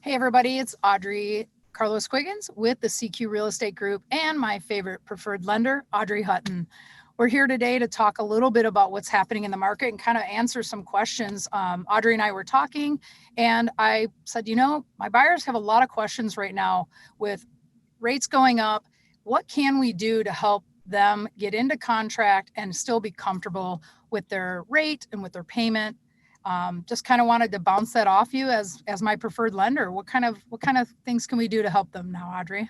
Hey everybody, it's Audrey Carlos-Quiggins with the CQ Real Estate Group and my favorite preferred lender, Audrey Hutton. We're here today to talk a little bit about what's happening in the market and kind of answer some questions. Audrey and I were talking and I said, my buyers have a lot of questions right now with rates going up. What can we do to help them get into contract and still be comfortable with their rate and with their payment? Just kind of wanted to bounce that off you as my preferred lender. What kind of things can we do to help them now, Audrey?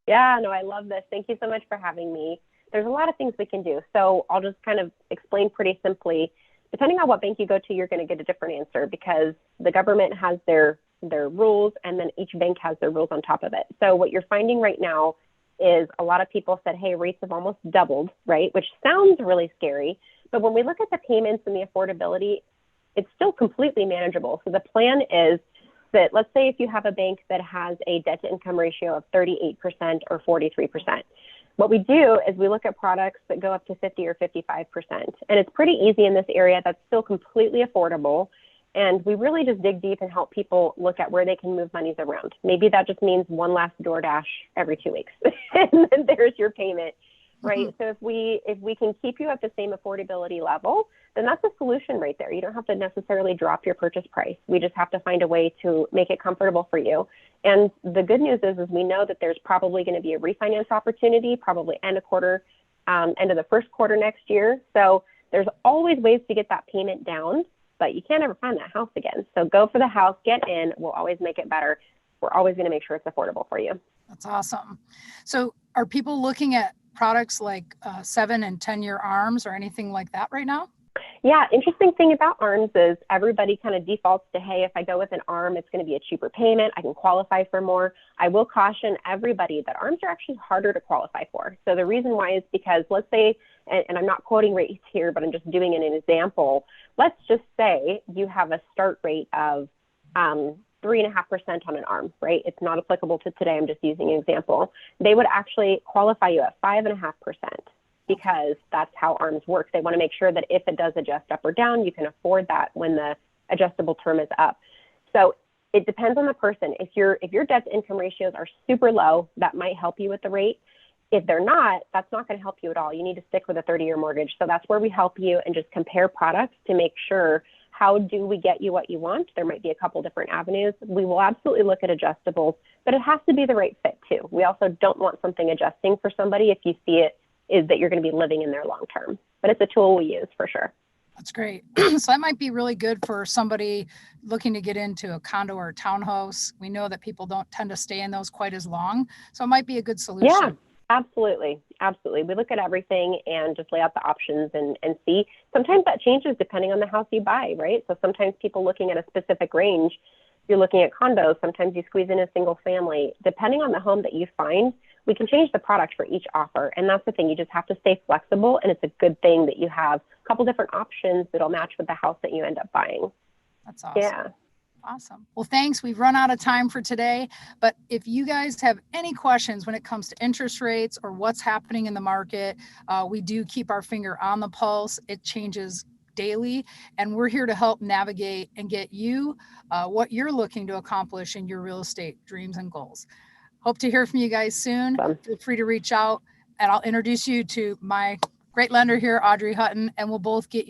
Yeah, no, I love this. Thank you so much for having me. There's a lot of things we can do. So I'll just kind of explain pretty simply. Depending on what bank you go to, you're going to get a different answer because the government has their rules and then each bank has their rules on top of it. So what you're finding right now is a lot of people said, hey, rates have almost doubled, right? Which sounds really scary. But when we look at the payments and the affordability, it's still completely manageable. So the plan is that, let's say if you have a bank that has a debt to income ratio of 38% or 43%, what we do is we look at products that go up to 50 or 55%. And it's pretty easy in this area. That's still completely affordable. And we really just dig deep and help people look at where they can move monies around. Maybe that just means one last DoorDash every 2 weeks. And then there's your payment, right? Mm-hmm. So if we can keep you at the same affordability level, then that's a solution right there. You don't have to necessarily drop your purchase price. We just have to find a way to make it comfortable for you. And the good news is we know that there's probably going to be a refinance opportunity, probably end of the first quarter next year. So there's always ways to get that payment down, but you can't ever find that house again. So go for the house, get in. We'll always make it better. We're always going to make sure it's affordable for you. That's awesome. So are people looking at products like 7 and 10-year ARMs or anything like that right now? Yeah, interesting thing about ARMs is everybody kind of defaults to, hey, if I go with an ARM, it's going to be a cheaper payment. I can qualify for more. I will caution everybody that ARMs are actually harder to qualify for. So the reason why is because let's say, and I'm not quoting rates here, but I'm just doing an example. Let's just say you have a start rate of 3.5% on an ARM, right? It's not applicable to today. I'm just using an example. They would actually qualify you at 5.5%. because that's how ARMs work. They want to make sure that if it does adjust up or down, you can afford that when the adjustable term is up. So it depends on the person. If your debt to income ratios are super low, that might help you with the rate. If they're not, that's not going to help you at all. You need to stick with a 30-year mortgage. So that's where we help you and just compare products to make sure, how do we get you what you want? There might be a couple different avenues. We will absolutely look at adjustables, but it has to be the right fit too. We also don't want something adjusting for somebody if you see it is that you're going to be living in there long term. But it's a tool we use for sure. That's great. So that might be really good for somebody looking to get into a condo or a townhouse. We know that people don't tend to stay in those quite as long. So it might be a good solution. Yeah, absolutely. Absolutely. We look at everything and just lay out the options and see. Sometimes that changes depending on the house you buy, right? So sometimes people looking at a specific range, you're looking at condos. Sometimes you squeeze in a single family. Depending on the home that you find, we can change the product for each offer. And that's the thing. You just have to stay flexible. And it's a good thing that you have a couple different options that'll match with the house that you end up buying. That's awesome. Yeah. Awesome. Well, thanks. We've run out of time for today. But if you guys have any questions when it comes to interest rates or what's happening in the market, we do keep our finger on the pulse. It changes daily, and we're here to help navigate and get you what you're looking to accomplish in your real estate dreams and goals. Hope to hear from you guys soon. Feel free to reach out, and I'll introduce you to my great lender here, Audrey Hutton, and we'll both get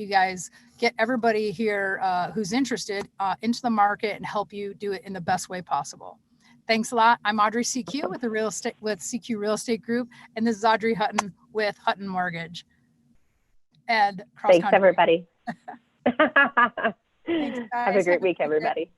everybody here who's interested into the market and help you do it in the best way possible. Thanks a lot. I'm Audrey CQ with CQ Real Estate Group, and this is Audrey Hutton with Hutton Mortgage. And thanks, everybody. Thanks, guys. Have a great week, everybody.